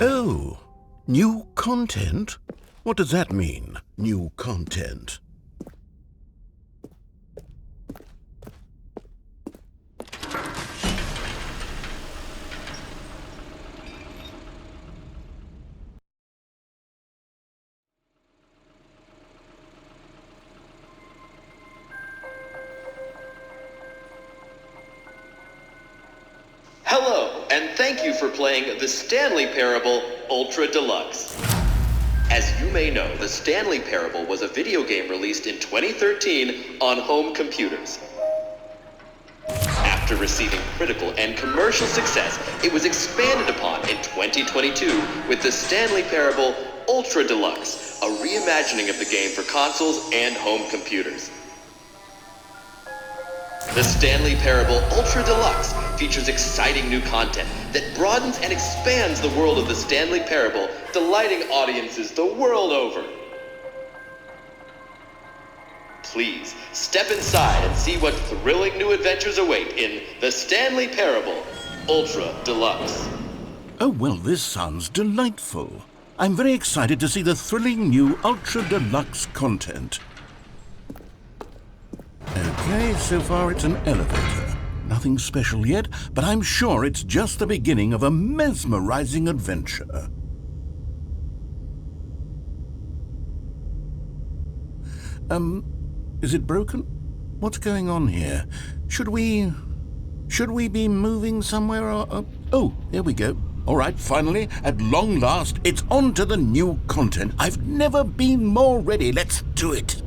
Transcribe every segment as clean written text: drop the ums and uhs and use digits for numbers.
Oh, new content? What does that mean, new content? Hello, and thank you for playing the Stanley Parable Ultra Deluxe. As you may know, the Stanley Parable was a video game released in 2013 on home computers. After receiving critical and commercial success, it was expanded upon in 2022 with the Stanley Parable Ultra Deluxe, a reimagining of the game for consoles and home computers. The Stanley Parable Ultra Deluxe features exciting new content that broadens and expands the world of the Stanley Parable, delighting audiences the world over. Please, step inside and see what thrilling new adventures await in the Stanley Parable Ultra Deluxe. Oh, well, this sounds delightful. I'm very excited to see the thrilling new Ultra Deluxe content. Okay, so far it's an elevator. Nothing special yet, but I'm sure it's just the beginning of a mesmerizing adventure. Is it broken? What's going on here? Should we be moving somewhere or... Oh, there we go. All right, finally, at long last, it's on to the new content. I've never been more ready. Let's do it.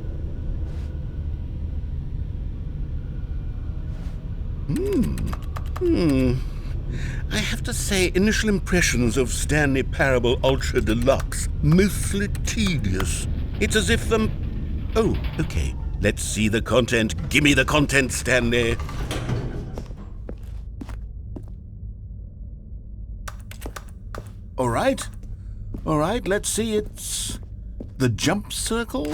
I have to say, initial impressions of Stanley Parable Ultra Deluxe, mostly tedious. It's as if Oh, okay. Let's see the content. Gimme the content, Stanley. All right, let's see. It's the jump circle.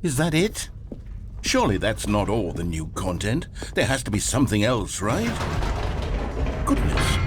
Is that it? Surely that's not all the new content. There has to be something else, right? Goodness,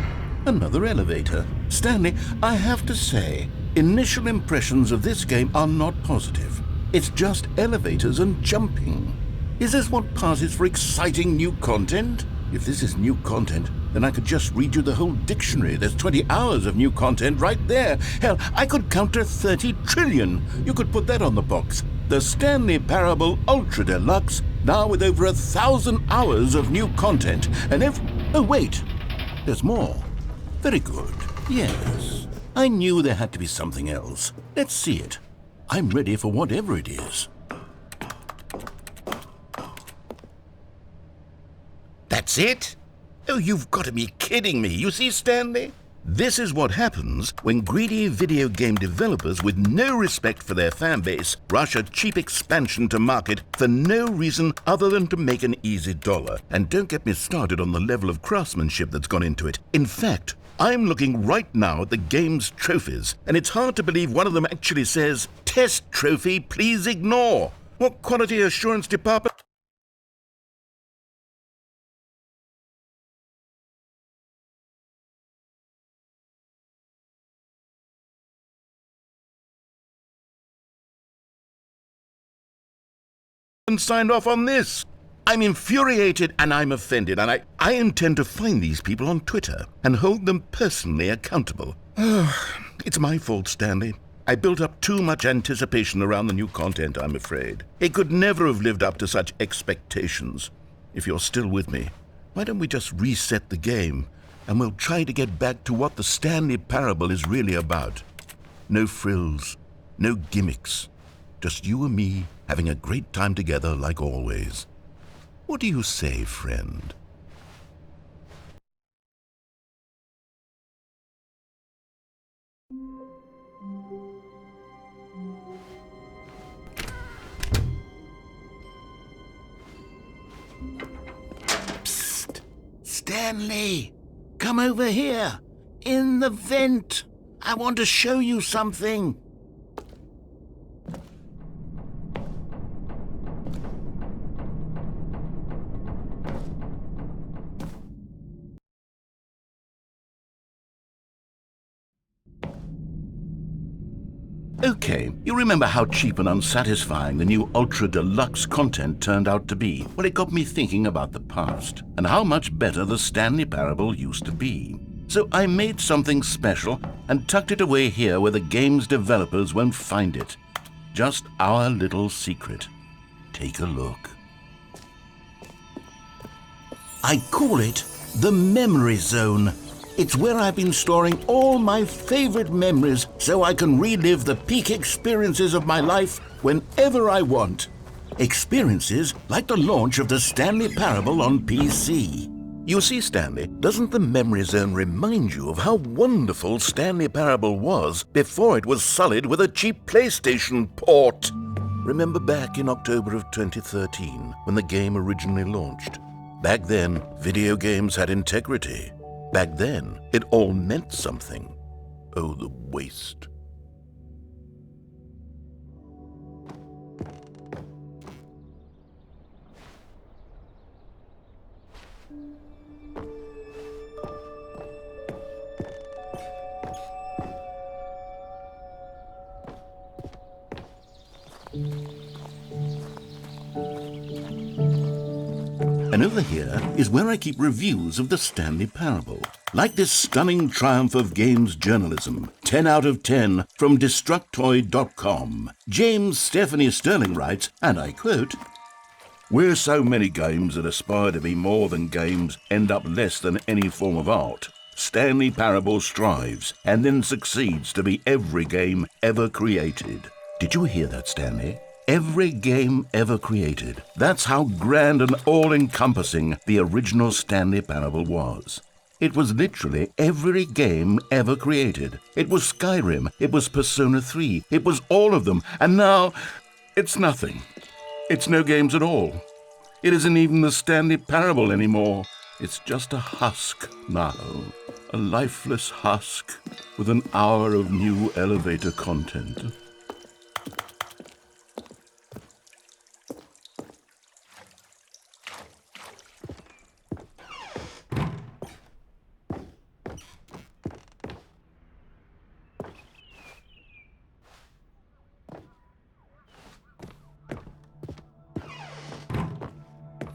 another elevator. Stanley, I have to say, initial impressions of this game are not positive. It's just elevators and jumping. Is this what passes for exciting new content? If this is new content, then I could just read you the whole dictionary. There's 20 hours of new content right there. Hell, I could count to 30 trillion. You could put that on the box. The Stanley Parable Ultra Deluxe, now with over 1,000 hours of new content. And oh, wait. There's more. Very good. Yes. I knew there had to be something else. Let's see it. I'm ready for whatever it is. That's it? Oh, you've got to be kidding me. You see, Stanley? This is what happens when greedy video game developers with no respect for their fan base rush a cheap expansion to market for no reason other than to make an easy dollar. And don't get me started on the level of craftsmanship that's gone into it. In fact, I'm looking right now at the game's trophies, and it's hard to believe one of them actually says, "Test trophy, please ignore." What quality assurance department? Signed off on this. I'm infuriated and I'm offended, and I intend to find these people on Twitter and hold them personally accountable. It's my fault, Stanley. I built up too much anticipation around the new content, I'm afraid. It could never have lived up to such expectations. If you're still with me, why don't we just reset the game and we'll try to get back to what the Stanley Parable is really about. No frills, no gimmicks. Just you and me having a great time together like always. What do you say, friend? Psst! Stanley! Come over here! In the vent! I want to show you something! Okay, you remember how cheap and unsatisfying the new Ultra Deluxe content turned out to be? Well, it got me thinking about the past, and how much better the Stanley Parable used to be. So I made something special and tucked it away here where the game's developers won't find it. Just our little secret. Take a look. I call it the Memory Zone. It's where I've been storing all my favorite memories so I can relive the peak experiences of my life whenever I want. Experiences like the launch of the Stanley Parable on PC. You see, Stanley, doesn't the Memory Zone remind you of how wonderful Stanley Parable was before it was sullied with a cheap PlayStation port? Remember back in October of 2013 when the game originally launched? Back then, video games had integrity. Back then, it all meant something. Oh, the waste. And over here is where I keep reviews of the Stanley Parable. Like this stunning triumph of games journalism, 10 out of 10 from Destructoid.com. James Stephanie Sterling writes, and I quote, "Where so many games that aspire to be more than games end up less than any form of art, Stanley Parable strives and then succeeds to be every game ever created." Did you hear that, Stanley? Every game ever created. That's how grand and all-encompassing the original Stanley Parable was. It was literally every game ever created. It was Skyrim, it was Persona 3, it was all of them, and now it's nothing. It's no games at all. It isn't even the Stanley Parable anymore. It's just a husk now. A lifeless husk with an hour of new elevator content.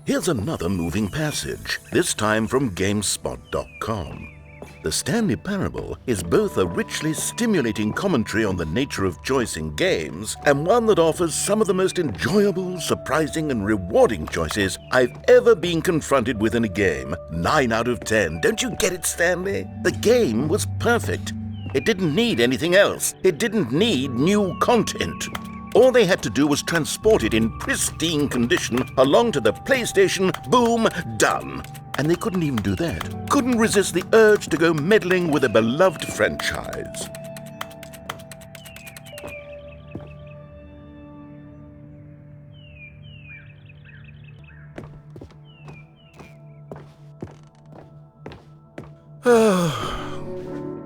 Here's another moving passage, this time from GameSpot.com. The Stanley Parable is both a richly stimulating commentary on the nature of choice in games and one that offers some of the most enjoyable, surprising, and rewarding choices I've ever been confronted with in a game. 9 out of 10. Don't you get it, Stanley? The game was perfect. It didn't need anything else. It didn't need new content. All they had to do was transport it in pristine condition along to the PlayStation, boom, done. And they couldn't even do that. Couldn't resist the urge to go meddling with a beloved franchise.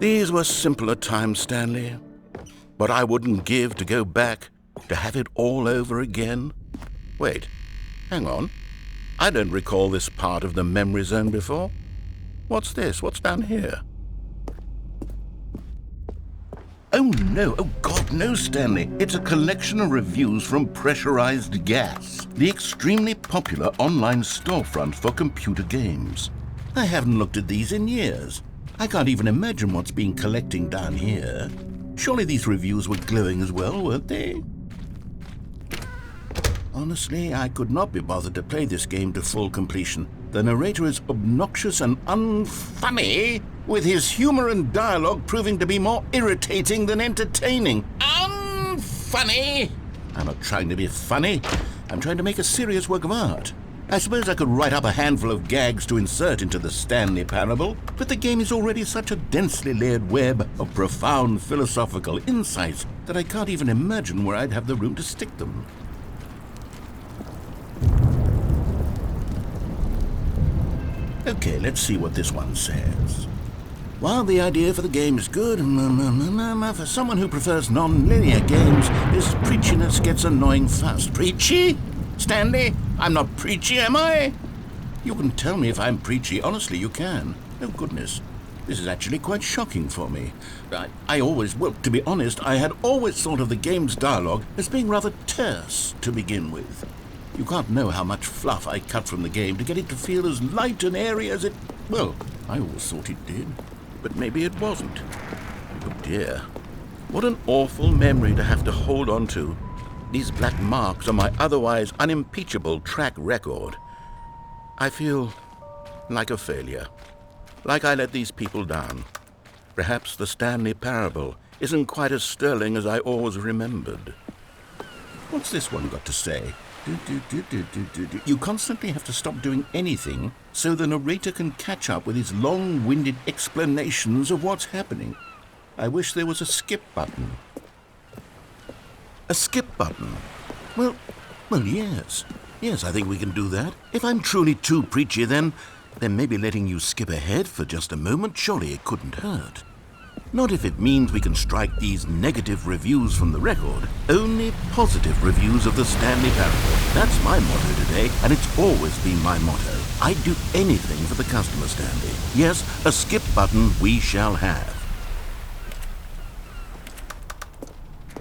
These were simpler times, Stanley. But I wouldn't give to go back to have it all over again. Wait, hang on. I don't recall this part of the Memory Zone before. What's this? What's down here? Oh no, oh God, no, Stanley. It's a collection of reviews from Pressurized Gas, the extremely popular online storefront for computer games. I haven't looked at these in years. I can't even imagine what's been collecting down here. Surely these reviews were glowing as well, weren't they? Honestly, I could not be bothered to play this game to full completion. The narrator is obnoxious and unfunny, with his humor and dialogue proving to be more irritating than entertaining. Unfunny! I'm not trying to be funny. I'm trying to make a serious work of art. I suppose I could write up a handful of gags to insert into the Stanley Parable, but the game is already such a densely layered web of profound philosophical insights that I can't even imagine where I'd have the room to stick them. Okay, let's see what this one says. While the idea for the game is good, for someone who prefers non-linear games, this preachiness gets annoying fast. Preachy? Stanley? I'm not preachy, am I? You can tell me if I'm preachy. Honestly, you can. Oh, goodness. This is actually quite shocking for me. To be honest, I had always thought of the game's dialogue as being rather terse to begin with. You can't know how much fluff I cut from the game to get it to feel as light and airy as it... Well, I always thought it did. But maybe it wasn't. Oh dear. What an awful memory to have to hold on to. These black marks on my otherwise unimpeachable track record. I feel like a failure. Like I let these people down. Perhaps the Stanley Parable isn't quite as sterling as I always remembered. What's this one got to say? You constantly have to stop doing anything so the narrator can catch up with his long-winded explanations of what's happening. I wish there was a skip button. A skip button? Well, yes. Yes, I think we can do that. If I'm truly too preachy, then maybe letting you skip ahead for just a moment, surely it couldn't hurt. Not if it means we can strike these negative reviews from the record. Only positive reviews of the Stanley Parable. That's my motto today, and it's always been my motto. I'd do anything for the customer, Stanley. Yes, a skip button we shall have.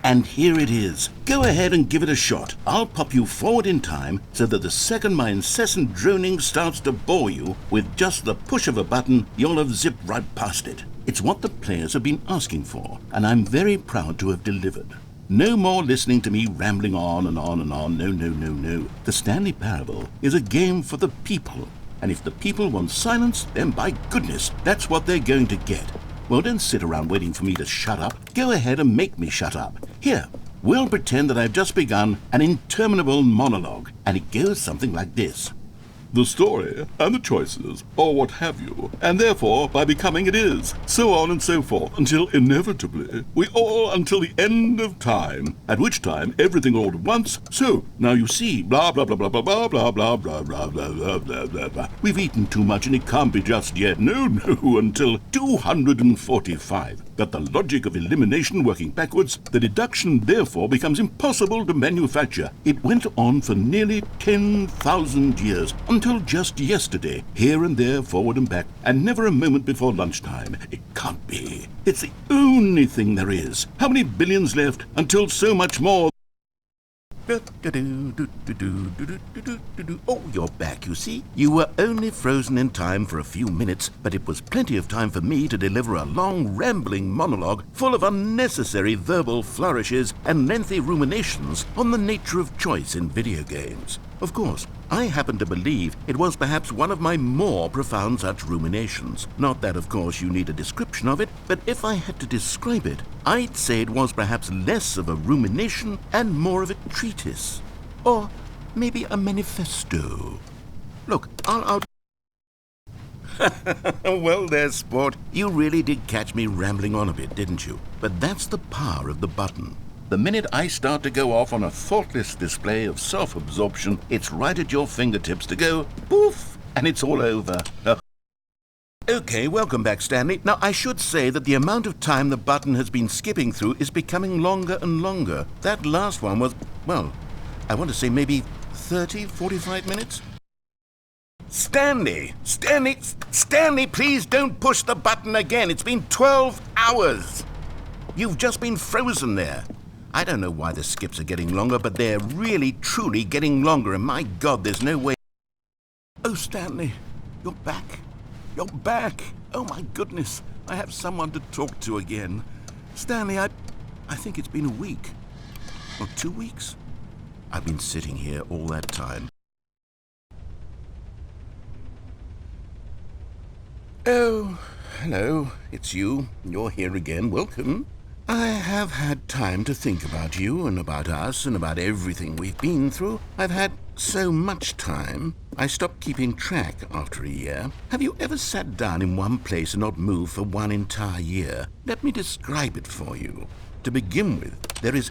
And here it is. Go ahead and give it a shot. I'll pop you forward in time so that the second my incessant droning starts to bore you, with just the push of a button, you'll have zipped right past it. It's what the players have been asking for, and I'm very proud to have delivered. No more listening to me rambling on and on and on. No. The Stanley Parable is a game for the people, and if the people want silence, then by goodness, that's what they're going to get. Well, don't sit around waiting for me to shut up. Go ahead and make me shut up. Here, we'll pretend that I've just begun an interminable monologue, and it goes something like this. The story and the choices, or what have you, and therefore by becoming it is, so on and so forth, until inevitably we all until the end of time, at which time everything all at once. So now you see, blah blah blah blah blah blah blah blah blah blah blah blah blah blah blah. We've eaten too much and it can't be just yet. No, until 245. But the logic of elimination working backwards, the deduction therefore becomes impossible to manufacture. It went on for nearly 10,000 years, until just yesterday, here and there, forward and back, and never a moment before lunchtime. It can't be. It's the only thing there is. How many billions left until so much more? Oh, you're back, you see. You were only frozen in time for a few minutes, but it was plenty of time for me to deliver a long, rambling monologue full of unnecessary verbal flourishes and lengthy ruminations on the nature of choice in video games. Of course, I happen to believe it was perhaps one of my more profound such ruminations. Not that, of course, you need a description of it, but if I had to describe it, I'd say it was perhaps less of a rumination and more of a treatise. Or maybe a manifesto. Look, I'll Well, there, sport. You really did catch me rambling on a bit, didn't you? But that's the power of the button. The minute I start to go off on a thoughtless display of self-absorption, it's right at your fingertips to go poof, and it's all over. Okay, welcome back, Stanley. Now, I should say that the amount of time the button has been skipping through is becoming longer and longer. That last one was, well, I want to say maybe 30, 45 minutes? Stanley, please don't push the button again. It's been 12 hours. You've just been frozen there. I don't know why the skips are getting longer, but they're really, truly getting longer, and my God, there's no way... Oh, Stanley, you're back. You're back. Oh, my goodness. I have someone to talk to again. Stanley, I think it's been a week. Or 2 weeks. I've been sitting here all that time. Oh, hello. It's you. You're here again. Welcome. I have had time to think about you and about us and about everything we've been through. I've had so much time, I stopped keeping track after a year. Have you ever sat down in one place and not moved for one entire year? Let me describe it for you. To begin with, there is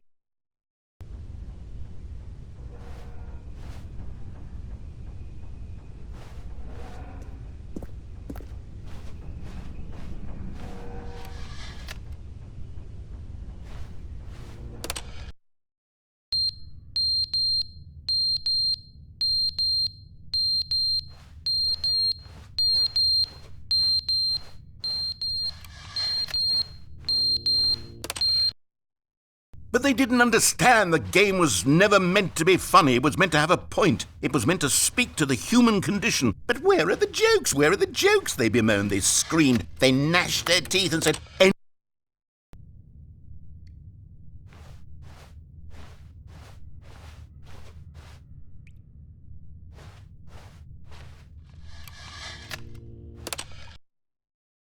But they didn't understand the game was never meant to be funny. It was meant to have a point. It was meant to speak to the human condition. But where are the jokes? Where are the jokes? They bemoaned, they screamed, they gnashed their teeth and said,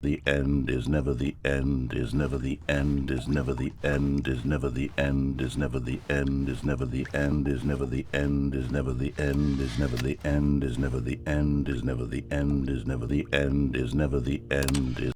the end is never the end, is never the end, is never the end, is never the end, is never the end, is never the end, is never the end, is never the end, is never the end, is never the end, is never the end, is never the end, is never the end, is